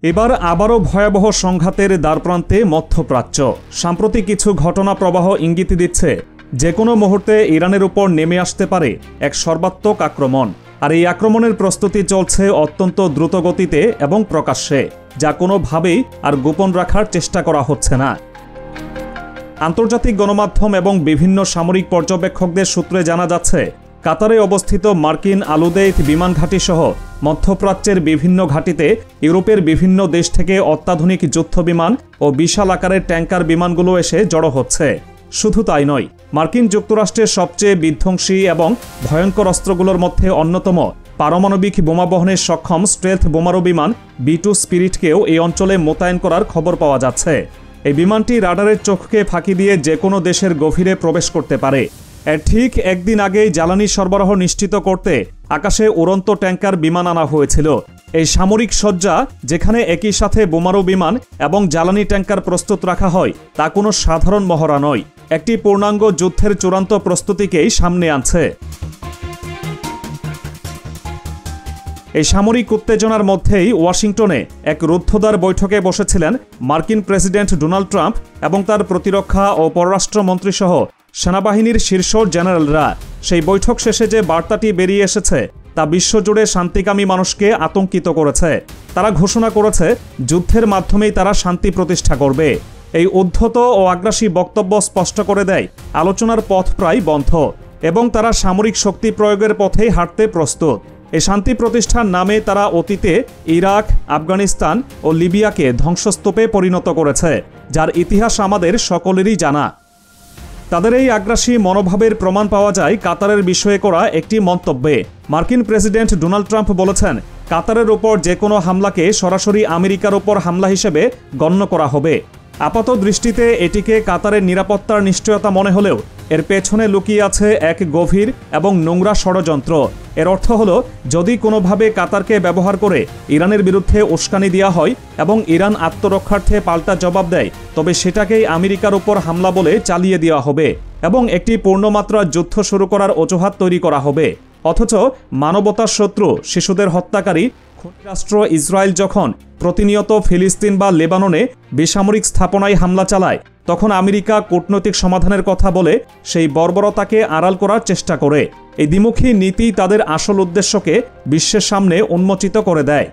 এবার আবারও ভয়াবহ সংঘাতের দ্বারপ্রান্তে মধ্যপ্রাচ্য। সাম্প্রতিক কিছু ঘটনা প্রবাহ ইঙ্গিত দিচ্ছে যে কোনো মুহূর্তে ইরানের উপর নেমে আসতে পারে এক সর্বাত্মক আক্রমণ। আর এই আক্রমণের প্রস্তুতি চলছে অত্যন্ত দ্রুত গতিতে এবং প্রকাশ্যে, যা কোনোভাবেই আর গোপন রাখার চেষ্টা করা হচ্ছে না। আন্তর্জাতিক গণমাধ্যম এবং বিভিন্ন সামরিক পর্যবেক্ষকদের সূত্রে জানা যাচ্ছে, কাতারে অবস্থিত মার্কিন আলুদেইত বিমান ঘাঁটি সহ মধ্যপ্রাচ্যের বিভিন্ন ঘাঁটিতে ইউরোপের বিভিন্ন দেশ থেকে অত্যাধুনিক যুদ্ধ বিমান ও বিশাল আকারের ট্যাঙ্কার বিমানগুলো এসে জড়ো হচ্ছে। শুধু তাই নয়, মার্কিন যুক্তরাষ্ট্রের সবচেয়ে বিধ্বংসী এবং ভয়ঙ্কর অস্ত্রগুলোর মধ্যে অন্যতম পারমাণবিক বোমা বহনে সক্ষম স্টেলথ বোমারু বিমান B2 স্পিরিটকেও এই অঞ্চলে মোতায়েন করার খবর পাওয়া যাচ্ছে। এই বিমানটি রাডারের চোখকে ফাঁকি দিয়ে যে কোনো দেশের গভীরে প্রবেশ করতে পারে। এর ঠিক একদিন আগেই জ্বালানি সরবরাহ নিশ্চিত করতে আকাশে উড়ন্ত ট্যাঙ্কার বিমান আনা হয়েছিল। এই সামরিক সজ্জা, যেখানে একই সাথে বোমারু বিমান এবং জ্বালানি ট্যাঙ্কার প্রস্তুত রাখা হয়, তা কোনো সাধারণ মহড়া নয়, একটি পূর্ণাঙ্গ যুদ্ধের চূড়ান্ত প্রস্তুতিকেই সামনে আনছে। এই সামরিক উত্তেজনার মধ্যেই ওয়াশিংটনে এক রুদ্ধদ্বার বৈঠকে বসেছিলেন মার্কিন প্রেসিডেন্ট ডোনাল্ড ট্রাম্প এবং তার প্রতিরক্ষা ও পররাষ্ট্রমন্ত্রী সহ সেনাবাহিনীর শীর্ষ জেনারেলরা। সেই বৈঠক শেষে যে বার্তাটি বেরিয়ে এসেছে তা বিশ্বজুড়ে শান্তিকামী মানুষকে আতঙ্কিত করেছে। তারা ঘোষণা করেছে যুদ্ধের মাধ্যমেই তারা শান্তি প্রতিষ্ঠা করবে। এই উদ্ধত ও আগ্রাসী বক্তব্য স্পষ্ট করে দেয় আলোচনার পথ প্রায় বন্ধ এবং তারা সামরিক শক্তি প্রয়োগের পথেই হাঁটতে প্রস্তুত। এই শান্তি প্রতিষ্ঠার নামে তারা অতীতে ইরাক, আফগানিস্তান ও লিবিয়াকে ধ্বংসস্তূপে পরিণত করেছে, যার ইতিহাস আমাদের সকলেরই জানা। তাদের এই আগ্রাসী মনোভাবের প্রমাণ পাওয়া যায় কাতারের বিষয়ে করা একটি মন্তব্যে। মার্কিন প্রেসিডেন্ট ডোনাল্ড ট্রাম্প বলেছেন, কাতারের ওপর যে কোনো হামলাকে সরাসরি আমেরিকার ওপর হামলা হিসেবে গণ্য করা হবে। আপাত দৃষ্টিতে এটিকে কাতারের নিরাপত্তার নিশ্চয়তা মনে হলেও এর পেছনে লুকিয়ে আছে এক গভীর এবং নোংরা ষড়যন্ত্র। এর অর্থ হলো, যদি কোনোভাবে কাতারকে ব্যবহার করে ইরানের বিরুদ্ধে উস্কানি দেওয়া হয় এবং ইরান আত্মরক্ষার্থে পাল্টা জবাব দেয়, তবে সেটাকেই আমেরিকার উপর হামলা বলে চালিয়ে দেওয়া হবে এবং একটি পূর্ণমাত্রার যুদ্ধ শুরু করার অজুহাত তৈরি করা হবে। অথচ মানবতার শত্রু, শিশুদের হত্যাকারী খুনি রাষ্ট্র ইসরায়েল যখন প্রতিনিয়ত ফিলিস্তিন বা লেবাননে বেসামরিক স্থাপনায় হামলা চালায়, তখন আমেরিকা কূটনৈতিক সমাধানের কথা বলে সেই বর্বরতাকে আড়াল করার চেষ্টা করে। এই দ্বিমুখী নীতি তাদের আসল উদ্দেশ্যকে বিশ্বের সামনে উন্মোচিত করে দেয়।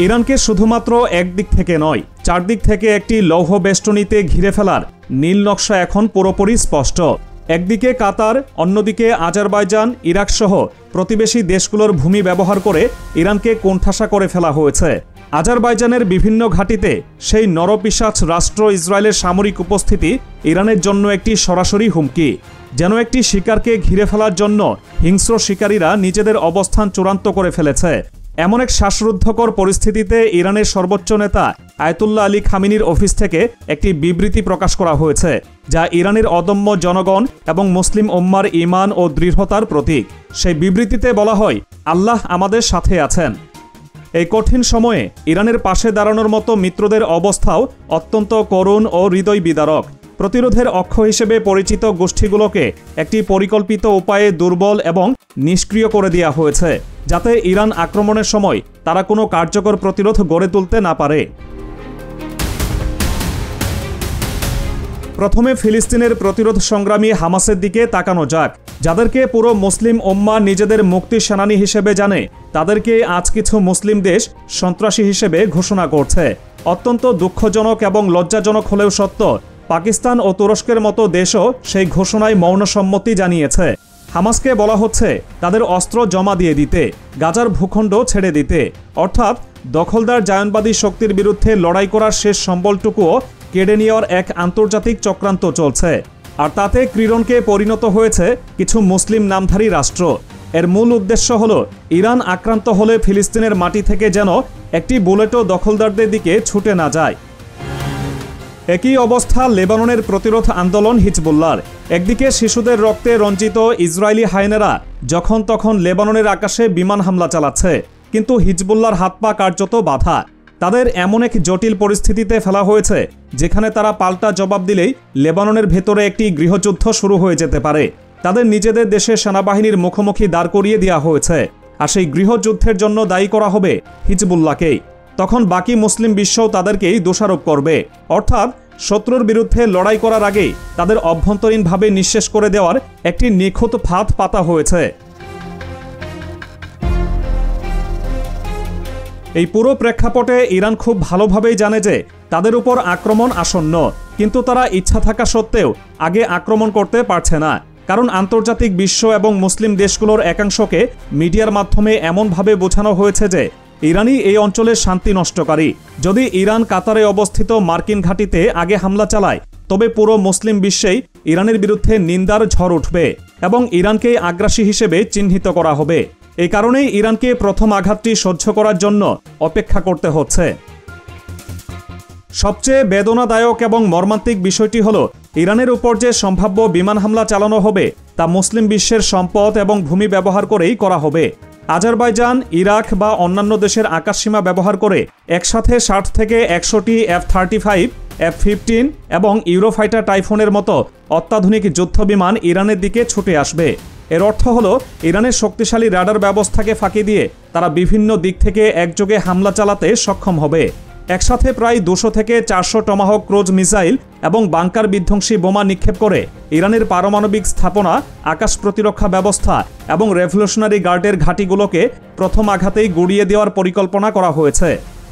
ইরানকে শুধুমাত্র একদিক থেকে নয়, চারদিক থেকে একটি লৌহ বেষ্টনীতে ঘিরে ফেলার নীল নকশা এখন পুরোপুরি স্পষ্ট। একদিকে কাতার, অন্যদিকে আজারবাইজান, ইরাক সহ প্রতিবেশী দেশগুলোর ভূমি ব্যবহার করে ইরানকে কোণঠাসা করে ফেলা হয়েছে। আজারবাইজানের বিভিন্ন ঘাঁটিতে সেই নরপিশাচ রাষ্ট্র ইসরায়েলের সামরিক উপস্থিতি ইরানের জন্য একটি সরাসরি হুমকি। যেন একটি শিকারকে ঘিরে ফেলার জন্য হিংস্র শিকারীরা নিজেদের অবস্থান চূড়ান্ত করে ফেলেছে। এমন এক শ্বাসরুদ্ধকর পরিস্থিতিতে ইরানের সর্বোচ্চ নেতা আয়াতুল্লাহ আলী খামিনির অফিস থেকে একটি বিবৃতি প্রকাশ করা হয়েছে, যা ইরানের অদম্য জনগণ এবং মুসলিম উম্মার ঈমান ও দৃঢ়তার প্রতীক। সেই বিবৃতিতে বলা হয়, আল্লাহ আমাদের সাথে আছেন। এই কঠিন সময়ে ইরানের পাশে দাঁড়ানোর মতো মিত্রদের অবস্থাও অত্যন্ত করুণ ও হৃদয় বিদারক। প্রতিরোধের অক্ষ হিসেবে পরিচিত গোষ্ঠীগুলোকে একটি পরিকল্পিত উপায়ে দুর্বল এবং নিষ্ক্রিয় করে দেওয়া হয়েছে, যাতে ইরান আক্রমণের সময় তারা কোনো কার্যকর প্রতিরোধ গড়ে তুলতে না পারে। প্রথমে ফিলিস্তিনের প্রতিরোধ সংগ্রামী হামাসের দিকে তাকানো যাক, যাদেরকে পুরো মুসলিম উম্মাহ নিজেদের মুক্তি সেনানী হিসেবে জানে। তাদেরকে আজ কিছু মুসলিম দেশ সন্ত্রাসী হিসেবে ঘোষণা করছে। অত্যন্ত দুঃখজনক এবং লজ্জাজনক হলেও সত্য, পাকিস্তান ও তুরস্কের মতো দেশও সেই ঘোষণায় মৌন সম্মতি জানিয়েছে। হামাসকে বলা হচ্ছে তাদের অস্ত্র জমা দিয়ে দিতে, গাজার ভূখণ্ড ছেড়ে দিতে, অর্থাৎ দখলদার জায়নবাদী শক্তির বিরুদ্ধে লড়াই করার শেষ সম্বলটুকুও কেড়ে নেওয়ার এক আন্তর্জাতিক চক্রান্ত চলছে। আর তাতে ক্রীড়নকে পরিণত হয়েছে কিছু মুসলিম নামধারী রাষ্ট্র। এর মূল উদ্দেশ্য হল, ইরান আক্রান্ত হলে ফিলিস্তিনের মাটি থেকে যেন একটি বুলেটও দখলদারদের দিকে ছুটে না যায়। একই অবস্থা লেবাননের প্রতিরোধ আন্দোলন হিজবুল্লাহর। একদিকে শিশুদের রক্তে রঞ্জিত ইসরায়েলি হায়েনারা যখন তখন লেবাননের আকাশে বিমান হামলা চালাচ্ছে, কিন্তু হিজবুল্লাহর হাত পা কার্যত বাঁধা। তাদের এমন এক জটিল পরিস্থিতিতে ফেলা হয়েছে যেখানে তারা পাল্টা জবাব দিলেই লেবাননের ভেতরে একটি গৃহযুদ্ধ শুরু হয়ে যেতে পারে। তাদের নিজেদের দেশের সেনাবাহিনীর মুখোমুখি দাঁড় করিয়ে দেওয়া হয়েছে। আর সেই গৃহযুদ্ধের জন্য দায়ী করা হবে হিজবুল্লাহকেই। তখন বাকি মুসলিম বিশ্বও তাদেরকেই দোষারোপ করবে। অর্থাৎ শত্রুর বিরুদ্ধে লড়াই করার আগেই তাদের অভ্যন্তরীণভাবে নিঃশেষ করে দেওয়ার একটি নিখুঁত ফাঁদ পাতা হয়েছে। এই পুরো প্রেক্ষাপটে ইরান খুব ভালোভাবেই জানে যে তাদের উপর আক্রমণ আসন্ন, কিন্তু তারা ইচ্ছা থাকা সত্ত্বেও আগে আক্রমণ করতে পারছে না। কারণ আন্তর্জাতিক বিশ্ব এবং মুসলিম দেশগুলোর একাংশকে মিডিয়ার মাধ্যমে এমনভাবে বোঝানো হয়েছে যে ইরানই এই অঞ্চলের শান্তি নষ্টকারী। যদি ইরান কাতারে অবস্থিত মার্কিন ঘাঁটিতে আগে হামলা চালায় তবে পুরো মুসলিম বিশ্বেই ইরানের বিরুদ্ধে নিন্দার ঝড় উঠবে এবং ইরানকে আগ্রাসী হিসেবে চিহ্নিত করা হবে। এই কারণেই ইরানকে প্রথম আঘাতটি সহ্য করার জন্য অপেক্ষা করতে হচ্ছে। সবচেয়ে বেদনাদায়ক এবং মর্মান্তিক বিষয়টি হল ইরানের উপর যে সম্ভাব্য বিমান হামলা চালানো হবে তা মুসলিম বিশ্বের সম্পদ এবং ভূমি ব্যবহার করেই করা হবে। আজারবাইজান, ইরাক বা অন্যান্য দেশের আকাশসীমা ব্যবহার করে একসাথে 60 থেকে 100টি F-35, F-15 এবং ইউরোফাইটার টাইফুনের মতো অত্যাধুনিক যুদ্ধবিমান ইরানের দিকে ছুটে আসবে। এর অর্থ হল ইরানের শক্তিশালী রাডার ব্যবস্থাকে ফাঁকি দিয়ে তারা বিভিন্ন দিক থেকে একযোগে হামলা চালাতে সক্ষম হবে। একসাথে প্রায় 200 থেকে 400 টমাহক ক্রুজ মিসাইল এবং বাংকার বিধ্বংসী বোমা নিক্ষেপ করে ইরানের পারমাণবিক স্থাপনা, আকাশ প্রতিরক্ষা ব্যবস্থা এবং রেভলিউশনারি গার্ডের ঘাঁটিগুলোকে প্রথম আঘাতেই গুড়িয়ে দেওয়ার পরিকল্পনা করা হয়েছে।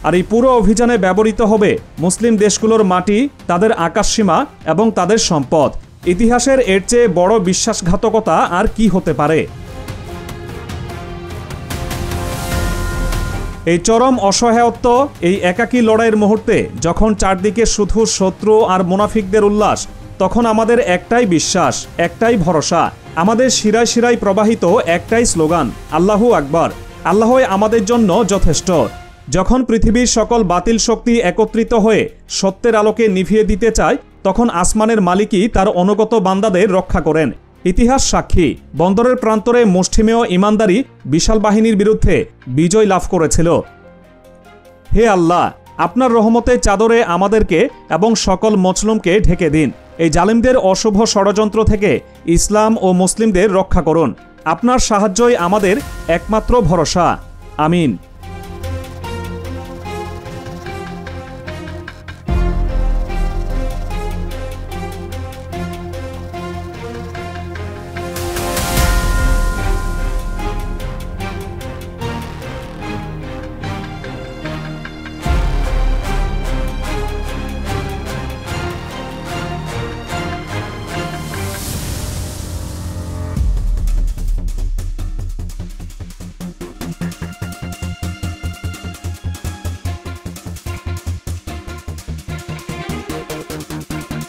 আর এই পুরো অভিযানে ব্যবহৃত হবে মুসলিম দেশগুলোর মাটি, তাদের আকাশসীমা এবং তাদের সম্পদ। ইতিহাসের এর চেয়ে বড় বিশ্বাসঘাতকতা আর কি হতে পারে? এই চরম অসহায়ত্ব, এই একাকী লড়াইয়ের মুহূর্তে যখন চারদিকে শুধু শত্রু আর মুনাফিকদের উল্লাস, তখন আমাদের একটাই বিশ্বাস, একটাই ভরসা, আমাদের শিরায় শিরায় প্রবাহিত একটাই স্লোগান, আল্লাহু আকবার। আল্লাহই আমাদের জন্য যথেষ্ট। যখন পৃথিবীর সকল বাতিল শক্তি একত্রিত হয়ে সত্যের আলোকে নিভিয়ে দিতে চায় তখন আসমানের মালিকই তার অনুগত বান্দাদের রক্ষা করেন। ইতিহাস সাক্ষী, বন্দরের প্রান্তরে মুষ্টিমেয় ইমানদারি বিশাল বাহিনীর বিরুদ্ধে বিজয় লাভ করেছিল। হে আল্লাহ, আপনার রহমতের চাদরে আমাদেরকে এবং সকল মজলুমকে ঢেকে দিন। এই জালিমদের অশুভ ষড়যন্ত্র থেকে ইসলাম ও মুসলিমদের রক্ষা করুন। আপনার সাহায্যই আমাদের একমাত্র ভরসা। আমিন।